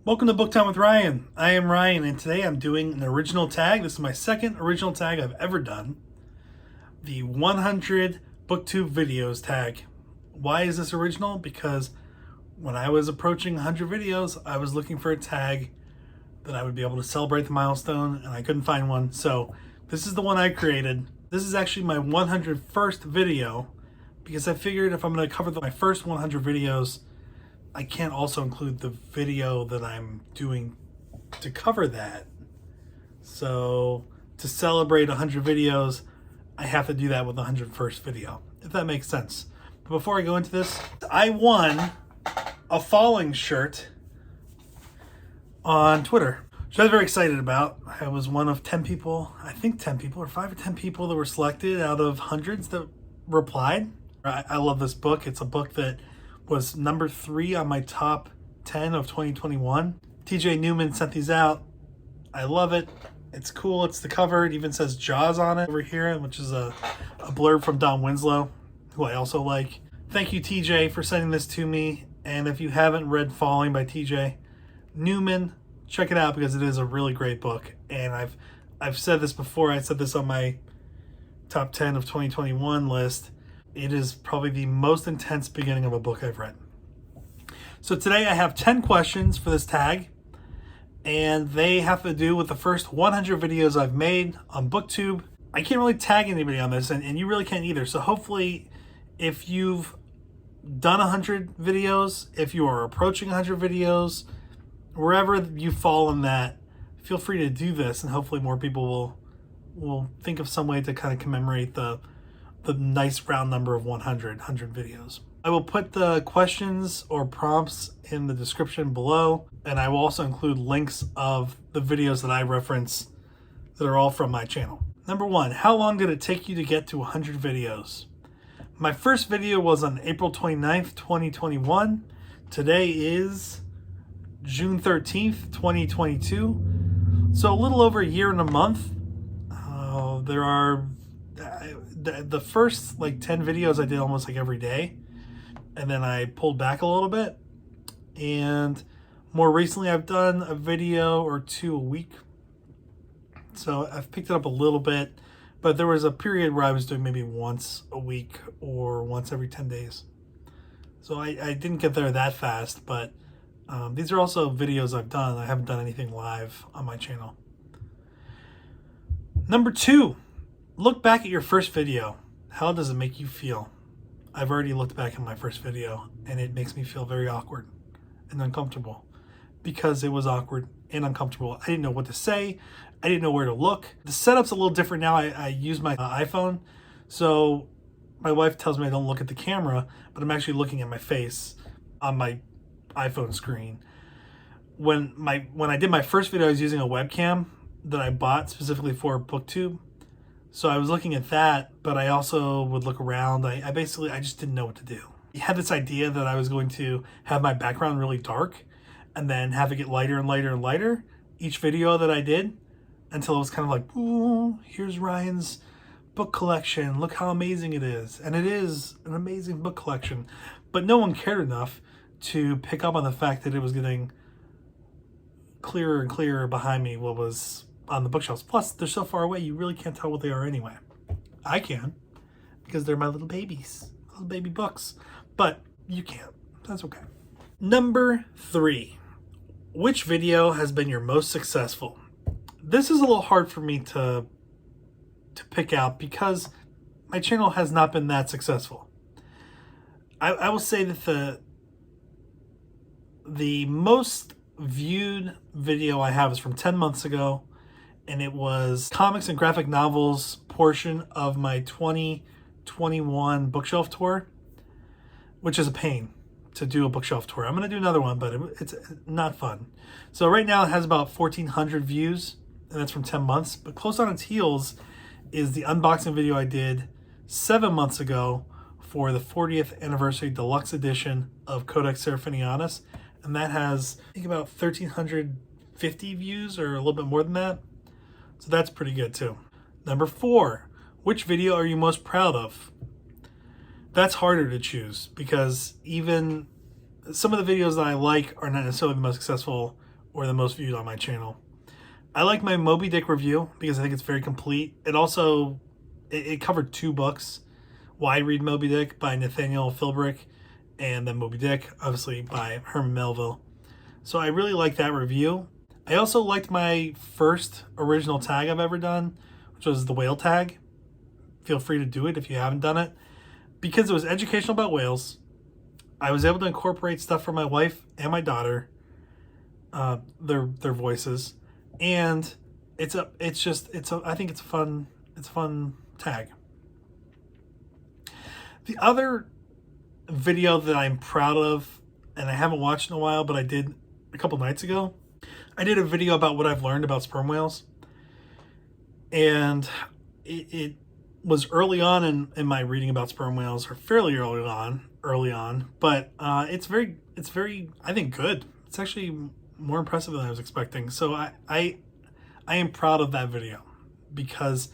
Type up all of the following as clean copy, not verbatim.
Welcome to Book Time with Ryan. I am Ryan, and today I'm doing an original tag. This is my second original tag I've ever done. The 100 BookTube Videos Tag. Why is this original? Because when I was approaching 100 videos, I was looking for a tag that I would be able to celebrate the milestone, and I couldn't find one. So this is the one I created. This is actually my 101st video, because I figured if I'm going to cover my first 100 videos, I can't also include the video that I'm doing to cover that. So to celebrate 100 videos, I have to do that with the 101st video, if that makes sense. But before I go into this, I won a Falling shirt on Twitter, which I was very excited about. I was one of 10 people, I think 10 people, or 5 or 10 people that were selected out of hundreds that replied. I love this book. It's a book that was number 3 on my top 10 of 2021. TJ Newman sent these out. I love it. It's cool. It's the cover. It even says Jaws on it over here, which is a blurb from Don Winslow, who I also like. Thank you, TJ, for sending this to me. And if you haven't read Falling by TJ Newman, check it out because it is a really great book. And I've said this before. I said this on my top 10 of 2021 list. It is probably the most intense beginning of a book I've read. So today I have 10 questions for this tag, and they have to do with the first 100 videos I've made on BookTube. I can't really tag anybody on this, and you really can't either. So hopefully, if you've done 100 videos, if you are approaching 100 videos, wherever you fall in that, feel free to do this, and hopefully more people will think of some way to kind of commemorate the nice round number of 100 videos. I will put the questions or prompts in the description below, and I will also include links of the videos that I reference that are all from my channel. Number 1, how long did it take you to get to 100 videos? My first video was on April 29th, 2021. Today is June 13th, 2022. So a little over a year and a month. There are the first 10 videos I did almost every day, and then I pulled back a little bit, and more recently I've done a video or 2 a week, so I've picked it up a little bit. But there was a period where I was doing maybe once a week or once every 10 days, so I didn't get there that fast. But these are also videos I've done. I haven't done anything live on my channel. Number 2, look back at your first video. How does it make you feel? I've already looked back at my first video, and it makes me feel very awkward and uncomfortable, because it was awkward and uncomfortable. I didn't know what to say. I didn't know where to look. The setup's a little different now. I use my iPhone, so my wife tells me I don't look at the camera, but I'm actually looking at my face on my iPhone screen. When I did my first video, I was using a webcam that I bought specifically for BookTube. So I was looking at that, but I also would look around. I just didn't know what to do. I had this idea that I was going to have my background really dark and then have it get lighter and lighter and lighter each video that I did, until it was kind of like, ooh, here's Ryan's book collection. Look how amazing it is. And it is an amazing book collection. But no one cared enough to pick up on the fact that it was getting clearer and clearer behind me what was on the bookshelves. Plus, they're so far away, you really can't tell what they are anyway. I can, because they're my little babies, little baby books. But you can't. That's okay. Number 3, which video has been your most successful? This is a little hard for me to pick out, because my channel has not been that successful. I will say that the most viewed video I have is from 10 months ago, and it was comics and graphic novels portion of my 2021 bookshelf tour, which is a pain to do a bookshelf tour. I'm going to do another one, but it's not fun. So right now it has about 1,400 views, and that's from 10 months. But close on its heels is the unboxing video I did 7 months ago for the 40th anniversary deluxe edition of Codex Seraphinianus, and that has, I think, about 1,350 views, or a little bit more than that. So that's pretty good too. Number 4, which video are you most proud of? That's harder to choose, because even some of the videos that I like are not necessarily the most successful or the most viewed on my channel. I like my Moby Dick review because I think it's very complete. It also, it covered 2 books. Why Read Moby Dick by Nathaniel Philbrick, and then Moby Dick, obviously, by Herman Melville. So I really like that review. I also liked my first original tag I've ever done, which was the whale tag. Feel free to do it if you haven't done it. Because it was educational about whales, I was able to incorporate stuff from my wife and my daughter, their voices, and I think it's a fun tag. The other video that I'm proud of, and I haven't watched in a while, but I did a couple nights ago, I did a video about what I've learned about sperm whales. And it was early on in my reading about sperm whales, or fairly early on, but it's very, I think, good. It's actually more impressive than I was expecting. So I am proud of that video because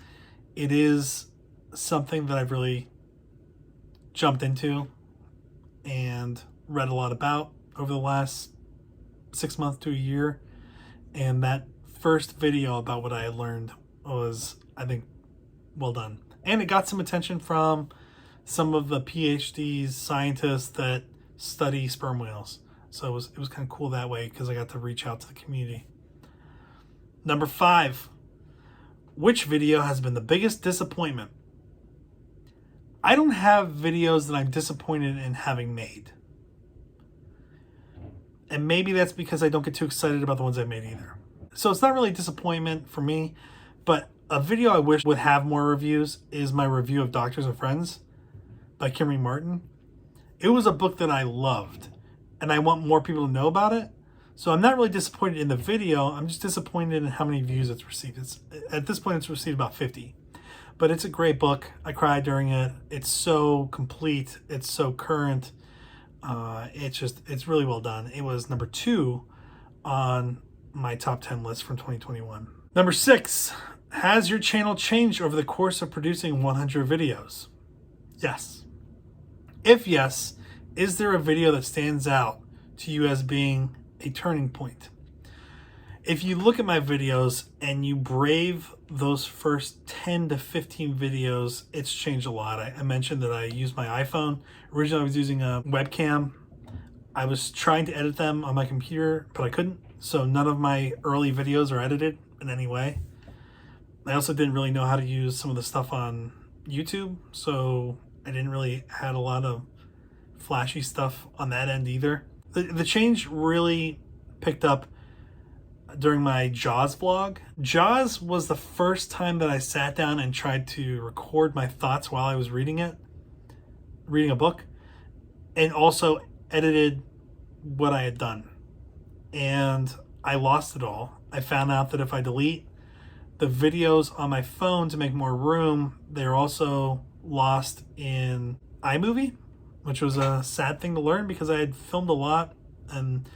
it is something that I've really jumped into and read a lot about over the last 6 months to a year. And that first video about what I had learned was, I think, well done. And it got some attention from some of the PhDs, scientists that study sperm whales. So it was kind of cool that way because I got to reach out to the community. Number 5, which video has been the biggest disappointment? I don't have videos that I'm disappointed in having made. And maybe that's because I don't get too excited about the ones I made either. So it's not really a disappointment for me, but a video I wish would have more reviews is my review of Doctors and Friends by Kimberly Martin. It was a book that I loved, and I want more people to know about it. So I'm not really disappointed in the video. I'm just disappointed in how many views it's received. At this point, it's received about 50. But it's a great book. I cried during it. It's so complete. It's so current. It's really well done. It was number 2 on my top 10 list from 2021. Number 6, has your channel changed over the course of producing 100 videos? Yes. If yes, is there a video that stands out to you as being a turning point? If you look at my videos and you brave those first 10 to 15 videos, it's changed a lot. I mentioned that I used my iPhone. Originally, I was using a webcam. I was trying to edit them on my computer, but I couldn't. So none of my early videos are edited in any way. I also didn't really know how to use some of the stuff on YouTube, so I didn't really add a lot of flashy stuff on that end either. The change really picked up during my Jaws vlog. Jaws was the first time that I sat down and tried to record my thoughts while I was reading a book, and also edited what I had done. And I lost it all. I found out that if I delete the videos on my phone to make more room, they're also lost in iMovie, which was a sad thing to learn because I had filmed a lot and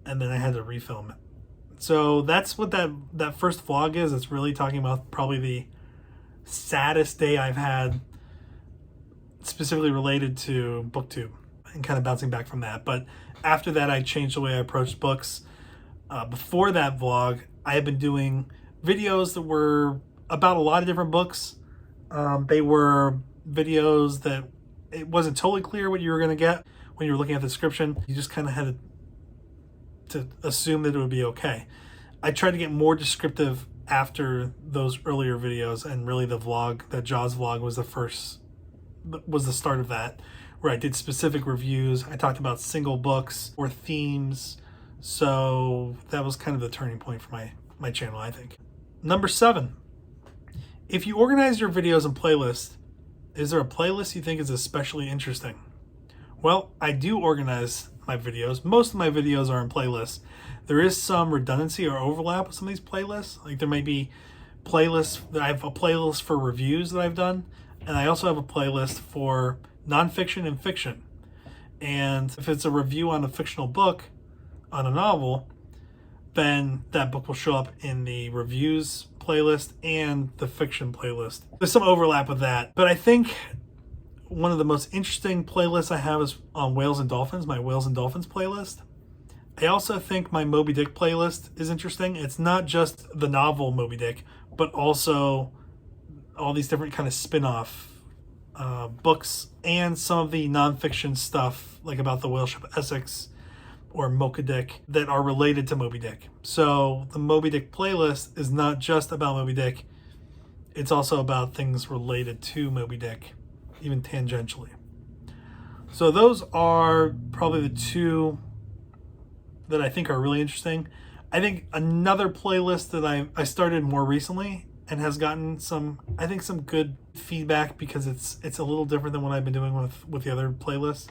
then I had to refilm it. So that's what that first vlog is. It's really talking about probably the saddest day I've had, specifically related to BookTube, and kind of bouncing back from that. But after that, I changed the way I approached books. Before that vlog, I had been doing videos that were about a lot of different books. They were videos that it wasn't totally clear what you were going to get when you were looking at the description. You just kind of had to assume that it would be okay. I tried to get more descriptive after those earlier videos, and really the vlog, that Jaws vlog, was the start of that, where I did specific reviews. I talked about single books or themes. So that was kind of the turning point for my channel, I think. Number 7, if you organize your videos in playlists, is there a playlist you think is especially interesting? Well, I do organize my videos. Most of my videos are in playlists. There is some redundancy or overlap with some of these playlists. Like there may be playlists that I have a playlist for reviews that I've done, and I also have a playlist for nonfiction and fiction. And if it's a review on a fictional book, on a novel, then that book will show up in the reviews playlist and the fiction playlist. There's some overlap with that, but I think one of the most interesting playlists I have is on Whales and Dolphins, my Whales and Dolphins playlist. I also think my Moby Dick playlist is interesting. It's not just the novel Moby Dick, but also all these different kind of spin-off books and some of the nonfiction stuff, like about the whale ship Essex or Mocha Dick, that are related to Moby Dick. So the Moby Dick playlist is not just about Moby Dick, it's also about things related to Moby Dick, even tangentially. So those are probably the two that I think are really interesting. I think another playlist that I started more recently and has gotten some good feedback, because it's a little different than what I've been doing with the other playlists.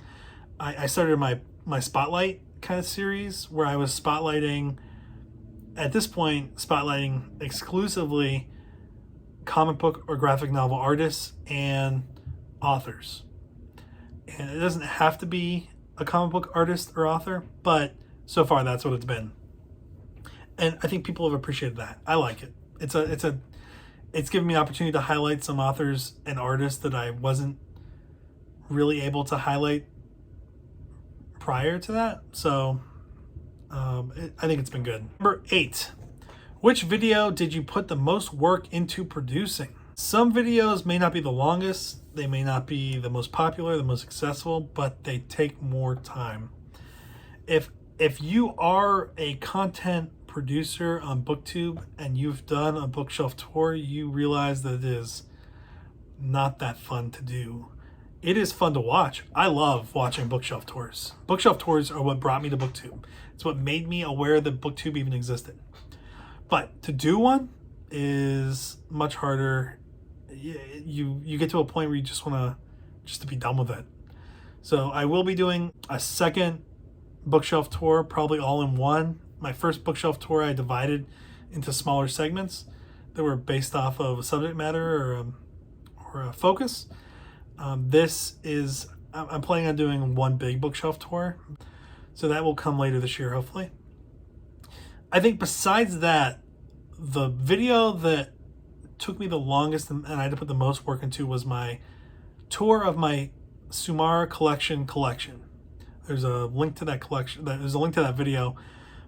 I started my Spotlight kind of series, where I was spotlighting exclusively comic book or graphic novel artists and authors. And it doesn't have to be a comic book artist or author, but so far that's what it's been. And I think people have appreciated that. I like it. It's given me an opportunity to highlight some authors and artists that I wasn't really able to highlight prior to that. So I think it's been good. Number 8, which video did you put the most work into producing? Some videos may not be the longest, they may not be the most popular, the most successful, but they take more time. If you are a content producer on BookTube and you've done a bookshelf tour, you realize that it is not that fun to do. It is fun to watch. I love watching bookshelf tours. Bookshelf tours are what brought me to BookTube. It's what made me aware that BookTube even existed. But to do one is much harder. You get to a point where you just want to be done with it. So I will be doing a second bookshelf tour, probably all in one. My first bookshelf tour I divided into smaller segments that were based off of a subject matter or a focus. I'm planning on doing one big bookshelf tour, so that will come later this year, hopefully. I think besides that, the video that took me the longest and I had to put the most work into was my tour of my Sumara collection. There's a link to that collection. There's a link to that video.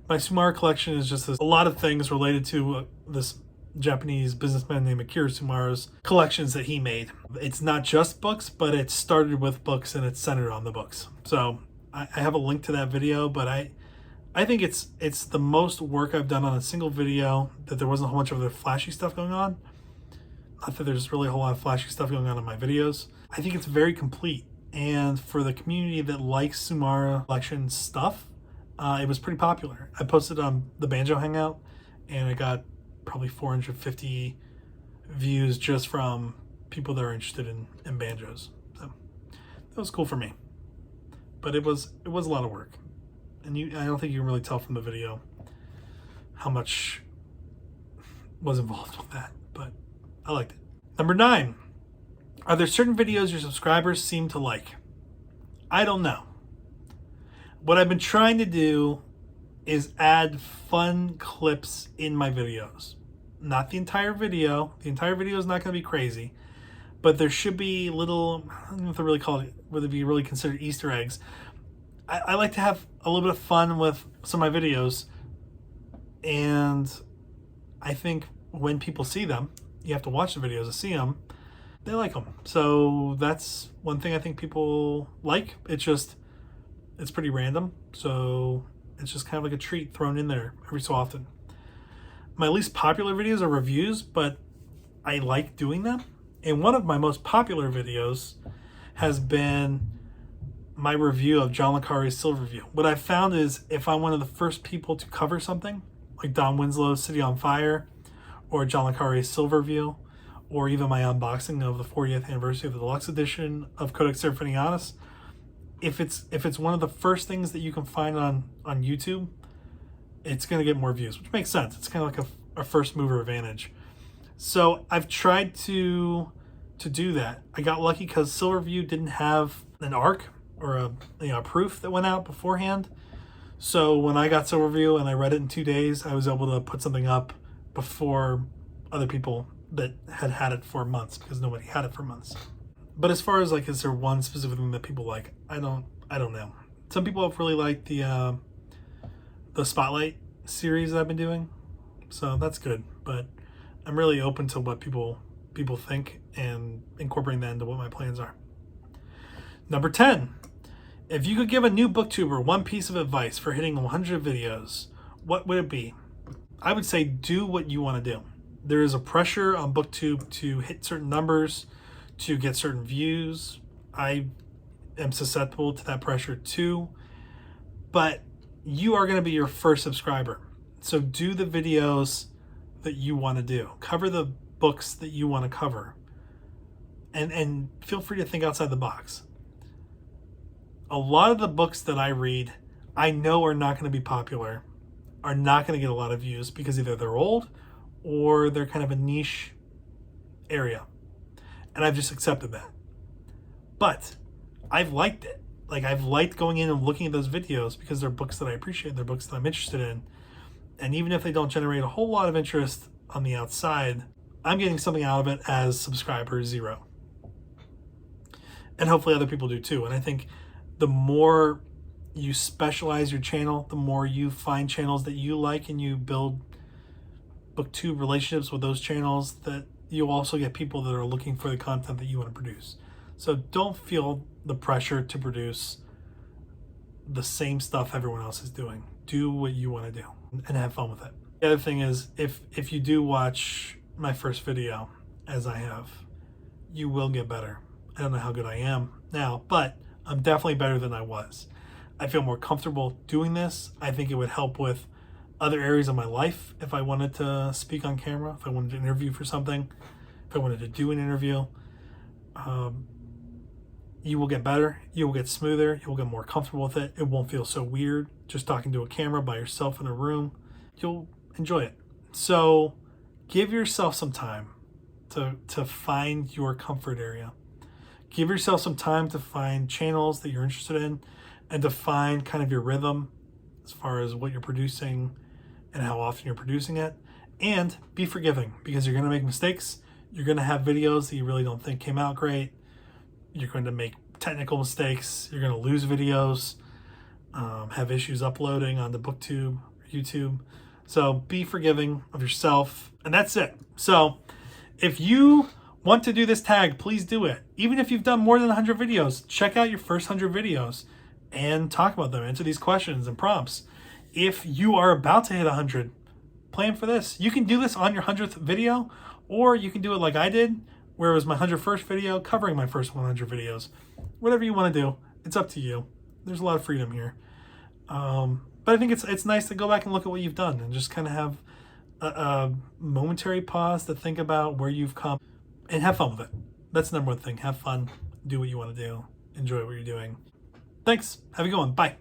My Sumara collection is just a lot of things related to this Japanese businessman named Akira Sumara's collections that he made. It's not just books, but it started with books and it's centered on the books. So I have a link to that video, but I think it's the most work I've done on a single video, that there wasn't a whole bunch of other flashy stuff going on. Not that there's really a whole lot of flashy stuff going on in my videos. I think it's very complete. And for the community that likes Sumara collection stuff, it was pretty popular. I posted on the Banjo Hangout and I got probably 450 views just from people that are interested in banjos. So that was cool for me. But it was a lot of work. And I don't think you can really tell from the video how much was involved with that, but I liked it. Number 9, are there certain videos your subscribers seem to like? I don't know. What I've been trying to do is add fun clips in my videos. Not the entire video. The entire video is not going to be crazy, but there should be little, I don't know if they really call it, whether it be really considered Easter eggs. I like to have a little bit of fun with some of my videos, and I think when people see them, you have to watch the videos to see them, they like them. So that's one thing I think people like. It's pretty random, so it's just kind of like a treat thrown in there every so often. My least popular videos are reviews, but I like doing them. And one of my most popular videos has been my review of John le Carre's Silverview. What I've found is if I'm one of the first people to cover something, like Don Winslow's City on Fire, or John le Carre's Silverview, or even my unboxing of the 40th anniversary of the deluxe edition of Codex Seraphinianus, if it's one of the first things that you can find on YouTube, it's going to get more views, which makes sense. It's kind of like a first mover advantage. So I've tried to do that. I got lucky because Silverview didn't have an ARC or a proof that went out beforehand. So when I got Silverview and I read it in 2 days, I was able to put something up before other people that had it for months, because nobody had it for months. But as far as like, is there one specific thing that people like? I don't know. Some people have really liked the the Spotlight series that I've been doing. So that's good, but I'm really open to what people think and incorporating that into what my plans are. Number 10, if you could give a new booktuber one piece of advice for hitting 100 videos, what would it be? I would say do what you want to do. There is a pressure on BookTube to hit certain numbers, to get certain views. I am susceptible to that pressure too, but you are going to be your first subscriber. So do the videos that you want to do. Cover the books that you want to cover. And feel free to think outside the box. A lot of the books that I read, I know are not going to be popular, are not going to get a lot of views because either they're old or they're kind of a niche area. And I've just accepted that. But I've liked it. Like, I've liked going in and looking at those videos because they're books that I appreciate, they're books that I'm interested in. And even if they don't generate a whole lot of interest on the outside, I'm getting something out of it as subscriber 0. And hopefully other people do too. And I think the more you specialize your channel, the more you find channels that you like and you build BookTube relationships with those channels, that you'll also get people that are looking for the content that you want to produce. So don't feel the pressure to produce the same stuff everyone else is doing. Do what you want to do and have fun with it. The other thing is, if you do watch my first video, as I have, you will get better. I don't know how good I am now, but I'm definitely better than I was. I feel more comfortable doing this. I think it would help with other areas of my life if I wanted to speak on camera, if I wanted to interview for something, if I wanted to do an interview. You will get better, you will get smoother, you will get more comfortable with it. It won't feel so weird just talking to a camera by yourself in a room. You'll enjoy it. So give yourself some time to find your comfort area. Give yourself some time to find channels that you're interested in and to find kind of your rhythm as far as what you're producing and how often you're producing it. And be forgiving, because you're going to make mistakes. You're going to have videos that you really don't think came out great. You're going to make technical mistakes. You're going to lose videos, have issues uploading onto BookTube, YouTube. So be forgiving of yourself, and that's it. So if you want to do this tag, please do it. Even if you've done more than 100 videos, check out your first 100 videos and talk about them. Answer these questions and prompts. If you are about to hit 100, plan for this. You can do this on your 100th video, or you can do it like I did, where it was my 101st video covering my first 100 videos. Whatever you want to do, it's up to you. There's a lot of freedom here. But I think it's nice to go back and look at what you've done and just kind of have a momentary pause to think about where you've come and have fun with it. That's the number one thing. Have fun. Do what you want to do. Enjoy what you're doing. Thanks. Have a good one. Bye.